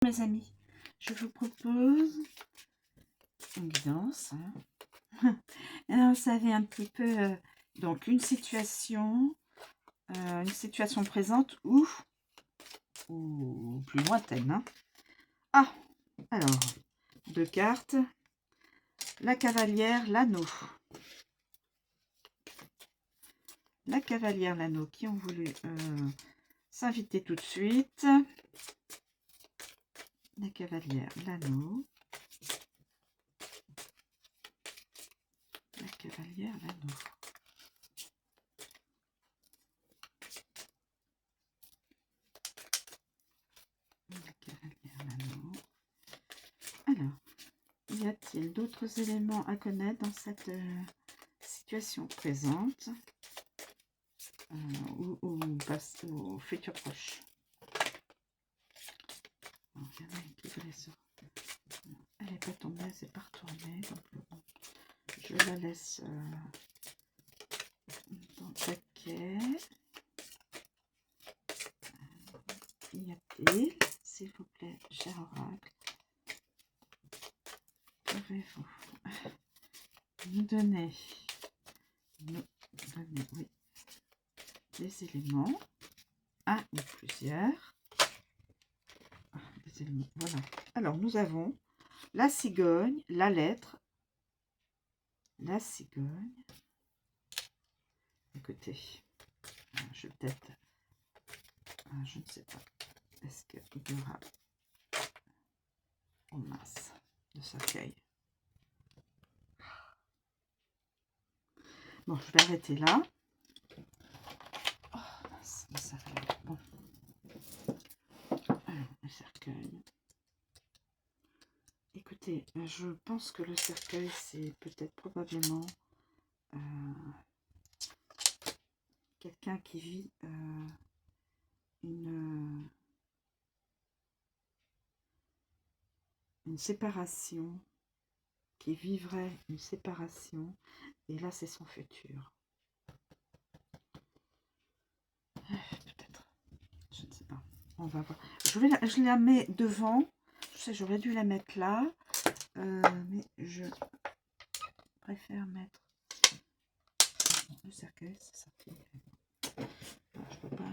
Mes amis, je vous propose une guidance. Vous savez un petit peu, donc une situation présente ou plus lointaine. Hein. Ah, alors, deux cartes, la cavalière, l'anneau. La cavalière, l'anneau, qui ont voulu s'inviter tout de suite. La cavalière, l'anneau. La cavalière, l'anneau. La cavalière, l'anneau. Alors, y a-t-il d'autres éléments à connaître dans cette situation présente ou futur proche? Alors, il y en a une qui voulait se... Elle n'est pas tombée, elle s'est pas retournée. Donc, je la laisse dans le paquet. Y a-t-il, s'il vous plaît, cher oracle, pouvez-vous nous donner oui, des éléments, un ou plusieurs, des éléments, voilà. Alors, nous avons la cigogne, la lettre, la cigogne. Écoutez, je vais peut-être, je ne sais pas, est-ce qu'il y aura en masse de cercueil? Bon, je vais arrêter là. Oh, mince, le cercueil. Bon. Alors, le cercueil. Écoutez, je pense que le cercueil, c'est peut-être probablement quelqu'un qui vit une séparation, qui vivrait une séparation, et là, c'est son futur. Peut-être, je ne sais pas. On va voir. Je la mets devant. Je sais, j'aurais dû la mettre là, mais je préfère mettre le cercueil. Ça fait... Je peux pas.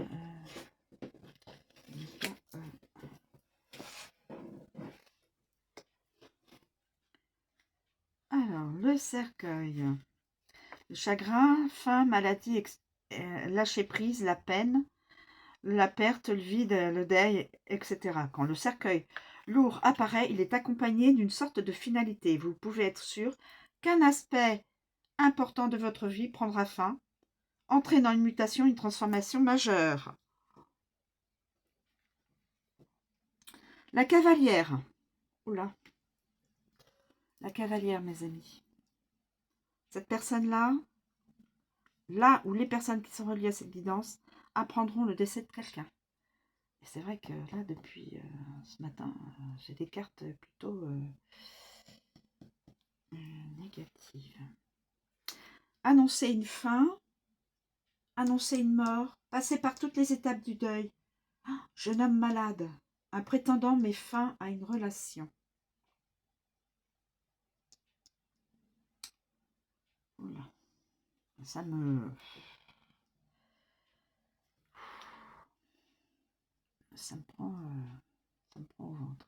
Alors, le cercueil. Le chagrin, faim, maladie, lâcher prise, la peine, la perte, le vide, le deuil, etc. Quand le cercueil lourd apparaît, il est accompagné d'une sorte de finalité. Vous pouvez être sûr qu'un aspect important de votre vie prendra fin, entraînant une mutation, une transformation majeure. La cavalière. Oula. La cavalière, mes amis. Cette personne-là, là où les personnes qui sont reliées à cette guidance apprendront le décès de quelqu'un. Et c'est vrai que là, depuis ce matin, j'ai des cartes plutôt négatives. Annoncer une fin, annoncer une mort, passer par toutes les étapes du deuil. Ah, jeune homme malade, un prétendant met fin à une relation. Oula, ça me prend au ventre.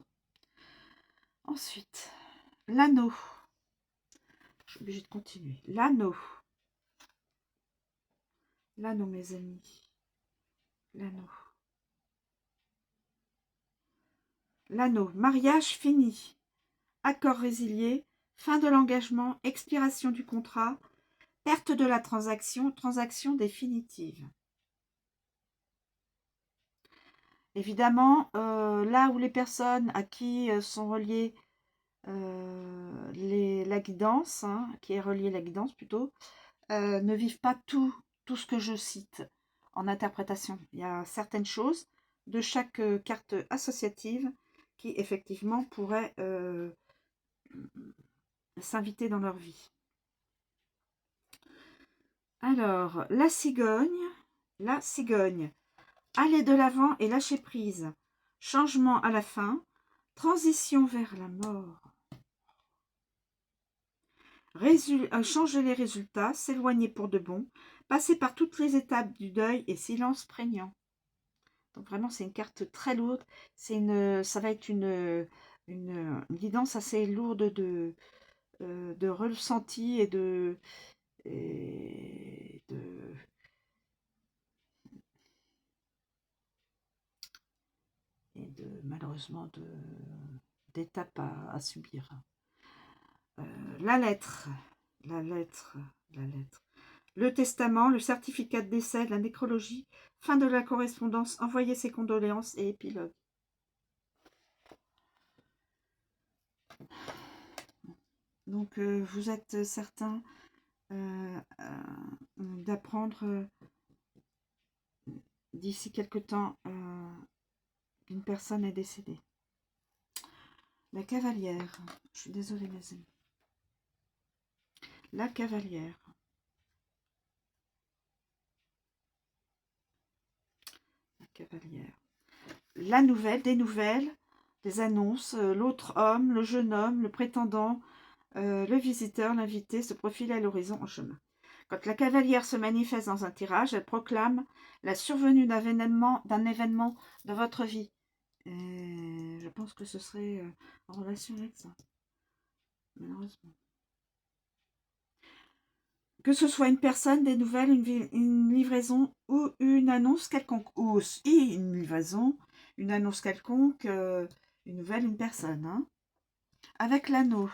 Ensuite, l'anneau. Je suis obligée de continuer. L'anneau. L'anneau, mes amis. L'anneau. L'anneau. Mariage fini. Accord résilié. Fin de l'engagement. Expiration du contrat. Perte de la transaction. Transaction définitive. Évidemment, là où les personnes à qui sont reliées la guidance, hein, qui est reliée la guidance plutôt, ne vivent pas tout ce que je cite en interprétation. Il y a certaines choses de chaque carte associative qui effectivement pourraient s'inviter dans leur vie. Alors, la cigogne, aller de l'avant et lâcher prise, changement à la fin, Transition vers la mort. Changer les résultats, s'éloigner pour de bon, passer par toutes les étapes du deuil et silence prégnant. Donc vraiment, c'est une carte très lourde. Ça va être une guidance assez lourde de ressenti et malheureusement d'étapes à subir. La lettre. Le testament, le certificat de décès, la nécrologie, fin de la correspondance, envoyer ses condoléances et épilogue. Donc, vous êtes certain d'apprendre d'ici quelque temps qu'une personne est décédée. La cavalière. Je suis désolée, mes amis. La cavalière. La cavalière. La nouvelle, des annonces, l'autre homme, le jeune homme, le prétendant, le visiteur, l'invité se profile à l'horizon en chemin. Quand la cavalière se manifeste dans un tirage, elle proclame la survenue d'un événement de votre vie. Et je pense que ce serait en relation avec ça, malheureusement. Que ce soit une personne, des nouvelles, une livraison ou une annonce quelconque. Ou aussi une livraison, une annonce quelconque, une nouvelle, une personne. Hein. Avec l'anneau.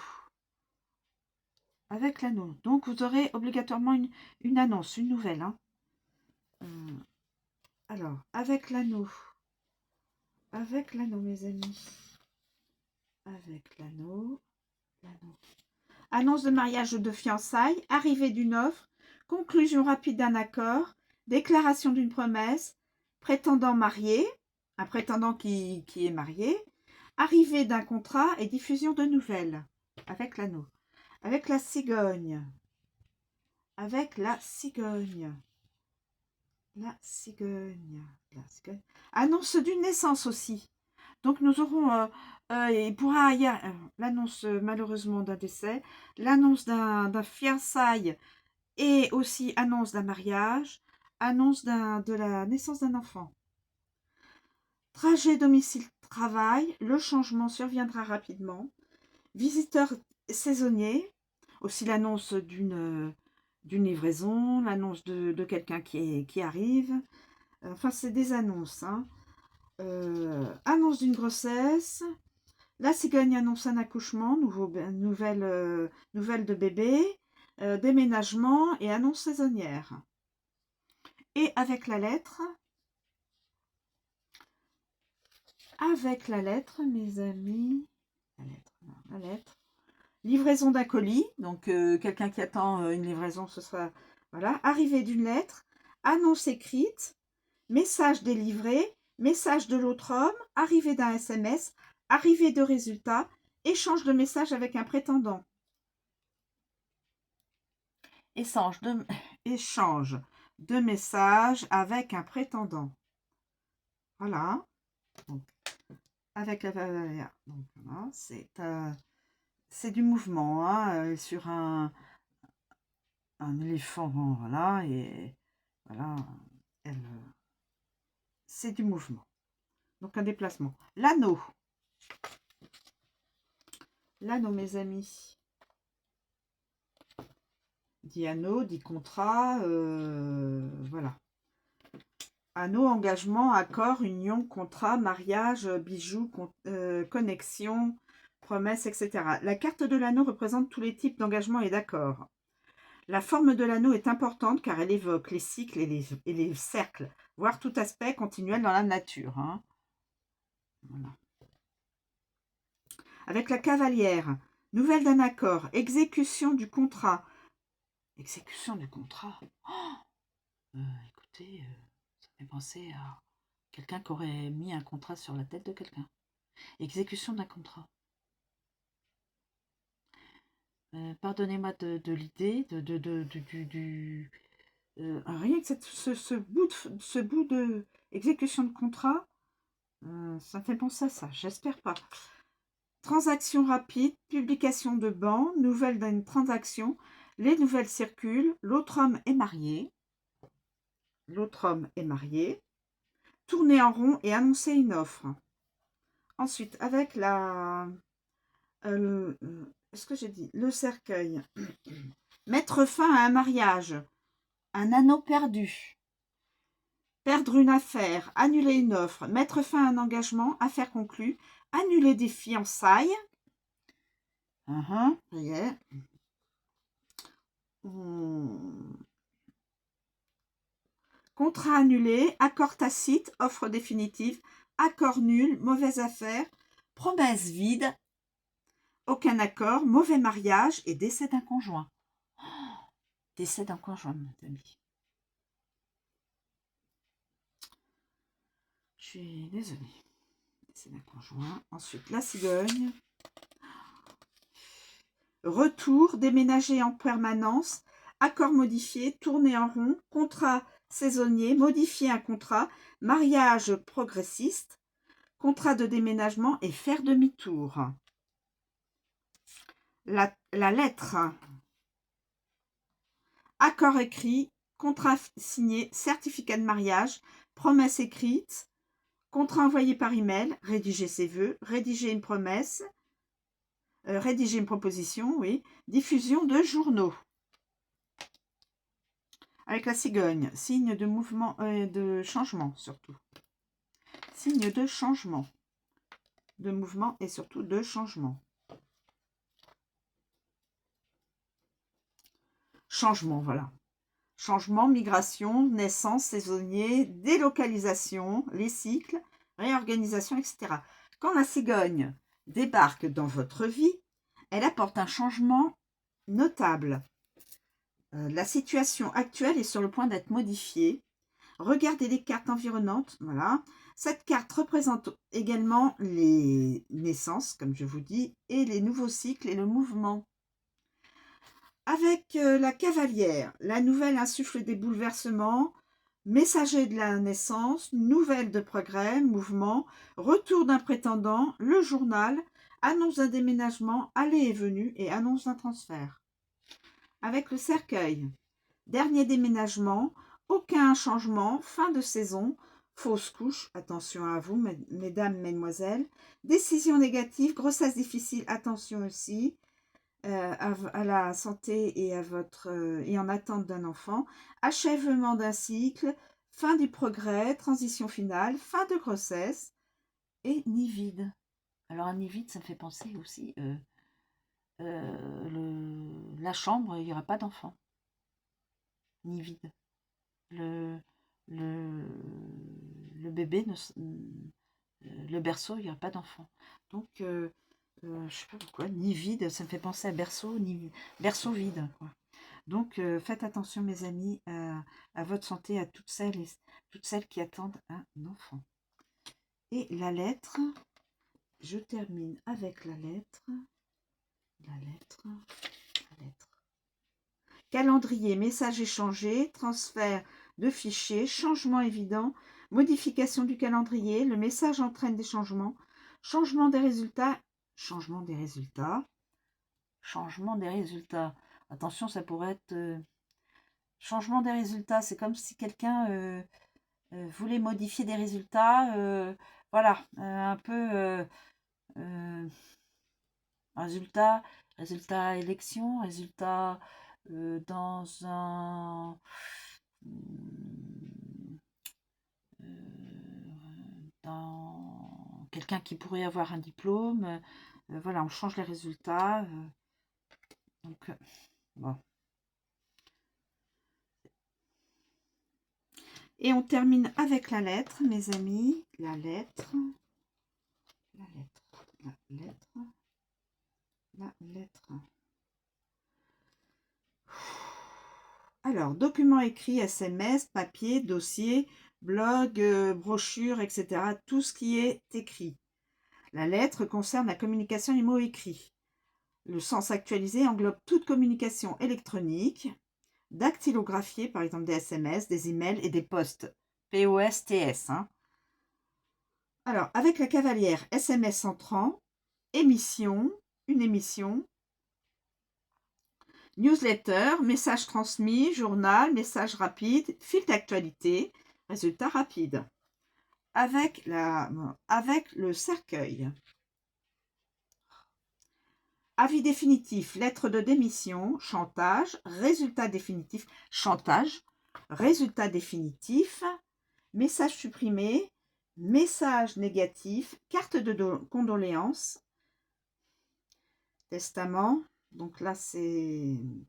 Avec l'anneau. Donc, vous aurez obligatoirement une annonce, une nouvelle. Hein. Alors, avec l'anneau. Avec l'anneau, mes amis. Avec l'anneau. Annonce de mariage ou de fiançailles, arrivée d'une offre, conclusion rapide d'un accord, déclaration d'une promesse, prétendant marié, un prétendant qui est marié, arrivée d'un contrat et diffusion de nouvelles. Avec l'anneau. Avec la cigogne. Avec la cigogne. La cigogne. Annonce d'une naissance aussi. Donc nous aurons, il pourra y avoir l'annonce malheureusement d'un décès, l'annonce d'un fiançailles et aussi annonce d'un mariage, annonce de la naissance d'un enfant. Trajet domicile-travail, le changement surviendra rapidement. Visiteur saisonnier, aussi l'annonce d'une livraison, l'annonce de quelqu'un qui arrive. Enfin, c'est des annonces. Hein. Annonce d'une grossesse. La cigogne annonce un accouchement, nouvelle de bébé, déménagement et annonce saisonnière. Et avec la lettre, mes amis, la lettre, livraison d'un colis, donc quelqu'un qui attend une livraison, ce sera, voilà, arrivée d'une lettre, annonce écrite, message délivré, message de l'autre homme, arrivée d'un SMS, arrivée de résultats, échange de messages avec un prétendant. Échange de messages avec un prétendant. Voilà. Donc, avec la valeur. Donc, voilà, c'est du mouvement hein, sur un éléphant. Voilà. Et voilà. C'est du mouvement. Donc, un déplacement. L'anneau. L'anneau, mes amis. Dit anneau, dit contrat. Voilà. Anneau, engagement, accord, union, contrat, mariage, bijoux, connexion, promesse, etc. La carte de l'anneau représente tous les types d'engagement et d'accords. La forme de l'anneau est importante car elle évoque les cycles et les cercles, voire tout aspect continuel dans la nature. Hein. Voilà. Avec la cavalière, nouvelle d'un accord, exécution du contrat. Exécution du contrat. Oh écoutez, ça fait penser à quelqu'un qui aurait mis un contrat sur la tête de quelqu'un. Exécution d'un contrat. Pardonnez-moi de l'idée, rien que ce bout de exécution de contrat, ça me fait penser à ça. J'espère pas. Transaction rapide, publication de ban, nouvelle d'une transaction, les nouvelles circulent, l'autre homme est marié. L'autre homme est marié. Tourner en rond et annoncer une offre. Ensuite, avec la... est-ce que j'ai dit le cercueil? Mettre fin à un mariage. Un anneau perdu. Perdre une affaire. Annuler une offre. Mettre fin à un engagement. Affaire conclue. Annuler des fiançailles. Ça y est. Contrat annulé. Accord tacite. Offre définitive. Accord nul. Mauvaise affaire. Promesse vide. Aucun accord. Mauvais mariage et décès d'un conjoint. Décès d'un conjoint, mes amis. Je suis désolée. Décès d'un conjoint. Ensuite, la cigogne. Retour, déménager en permanence, accord modifié, tourner en rond, contrat saisonnier, modifier un contrat, mariage progressiste, contrat de déménagement et faire demi-tour. La lettre. Accord écrit, contrat signé, certificat de mariage, promesse écrite, contrat envoyé par email, rédiger ses vœux, rédiger une promesse, rédiger une proposition, oui, diffusion de journaux. Avec la cigogne, signe de mouvement, de changement surtout. Signe de changement, de mouvement et surtout de changement. Changement, voilà. Changement, migration, naissance, saisonnier, délocalisation, les cycles, réorganisation, etc. Quand la cigogne débarque dans votre vie, elle apporte un changement notable. La situation actuelle est sur le point d'être modifiée. Regardez les cartes environnantes. Voilà. Cette carte représente également les naissances, comme je vous dis, et les nouveaux cycles et le mouvement. Avec la cavalière, la nouvelle insuffle des bouleversements, messager de la naissance, nouvelle de progrès, mouvement, retour d'un prétendant, le journal, annonce d'un déménagement, aller et venue et annonce d'un transfert. Avec le cercueil, dernier déménagement, aucun changement, fin de saison, fausse couche, attention à vous, mesdames, mesdemoiselles, décision négative, grossesse difficile, attention aussi, à la santé et, et en attente d'un enfant, achèvement d'un cycle, fin du progrès, transition finale, fin de grossesse et nid vide. Alors un nid vide, ça me fait penser aussi, la chambre, il n'y aura pas d'enfant. Nid vide. Le bébé, le berceau, il n'y aura pas d'enfant. Donc, je ne sais pas pourquoi, nid vide, ça me fait penser à berceau, berceau vide, quoi. Donc, faites attention, mes amis, à votre santé, à toutes celles qui attendent un enfant. Et la lettre, je termine avec la lettre. Calendrier, message échangé, transfert de fichiers, changement évident, modification du calendrier, le message entraîne des changements, changement des résultats. Attention, ça pourrait être changement des résultats. C'est comme si quelqu'un voulait modifier des résultats. Voilà, un peu résultat élection, résultat dans un dans quelqu'un qui pourrait avoir un diplôme. Voilà, on change les résultats. Donc, bon. Et on termine avec la lettre, mes amis. La lettre. Alors, documents écrits, SMS, papier, dossier, blog, brochure, etc. Tout ce qui est écrit. La lettre concerne la communication des mots écrits. Le sens actualisé englobe toute communication électronique, dactylographiée, par exemple des SMS, des emails et des posts. POSTS. Hein. Alors, avec la cavalière, SMS entrant, émission, une émission, newsletter, message transmis, journal, message rapide, fil d'actualité, résultat rapide. Avec le cercueil. Avis définitif, lettre de démission, chantage, résultat définitif, chantage, résultat définitif, message supprimé, message négatif, carte de condoléances, testament, donc là c'est une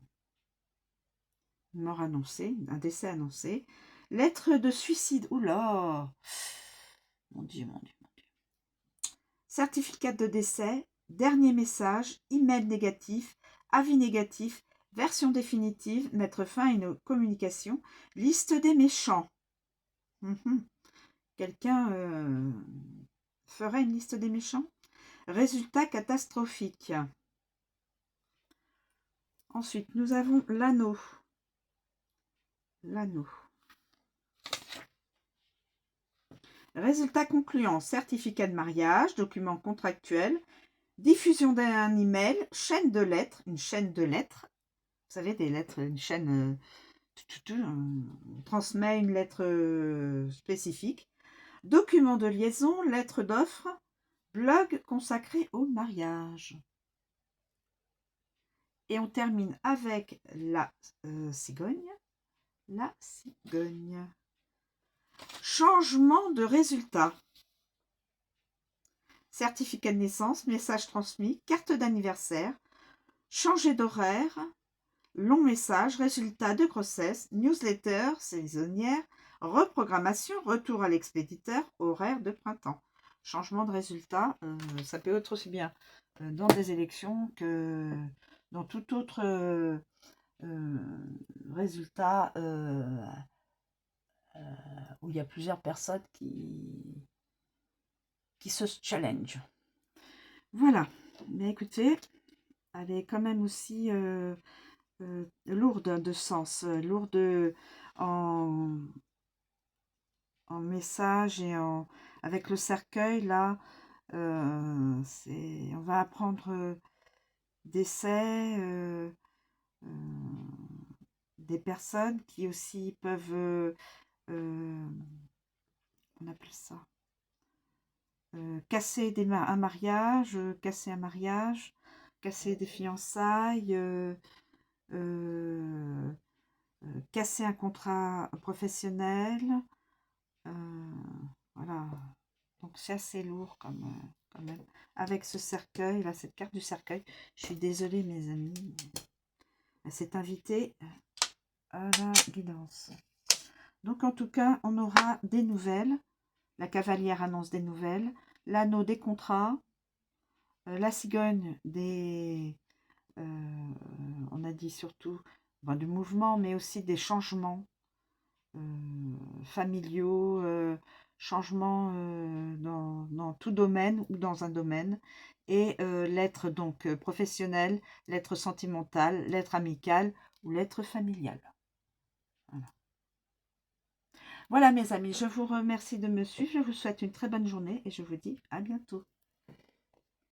mort annoncée, un décès annoncé, lettre de suicide, oula, mon Dieu, mon Dieu, mon Dieu, certificat de décès, dernier message, email négatif, avis négatif, version définitive, mettre fin à une communication, liste des méchants. Quelqu'un ferait une liste des méchants? Résultat catastrophique. Ensuite, nous avons l'anneau. L'anneau. Résultat concluant, certificat de mariage, document contractuel, diffusion d'un email, chaîne de lettres, une chaîne de lettres. Vous savez, des lettres, une chaîne, on transmet une lettre spécifique. Document de liaison, lettre d'offre, blog consacré au mariage. Et on termine avec la cigogne. La cigogne. Changement de résultat. Certificat de naissance, message transmis, carte d'anniversaire, changer d'horaire, long message, résultat de grossesse, newsletter saisonnière, reprogrammation, retour à l'expéditeur, horaire de printemps. Changement de résultat, ça peut être aussi bien dans des élections que dans tout autre résultat où il y a plusieurs personnes qui se challenge. Voilà, mais écoutez, elle est quand même aussi lourde de sens, lourde en message et avec le cercueil, là, on va apprendre décès, des personnes qui aussi peuvent, on appelle ça, casser un mariage, casser des fiançailles, casser un contrat professionnel. Voilà, donc c'est assez lourd quand même. Avec ce cercueil, là, cette carte du cercueil, je suis désolée mes amis, elle s'est invitée à la guidance. Donc en tout cas, on aura des nouvelles. La cavalière annonce des nouvelles. L'anneau des contrats. La cigogne on a dit surtout du mouvement, mais aussi des changements familiaux, changements dans tout domaine ou dans un domaine. Et l'être donc professionnel, l'être sentimental, l'être amical ou l'être familial. Voilà. Voilà mes amis, je vous remercie de me suivre, je vous souhaite une très bonne journée et je vous dis à bientôt.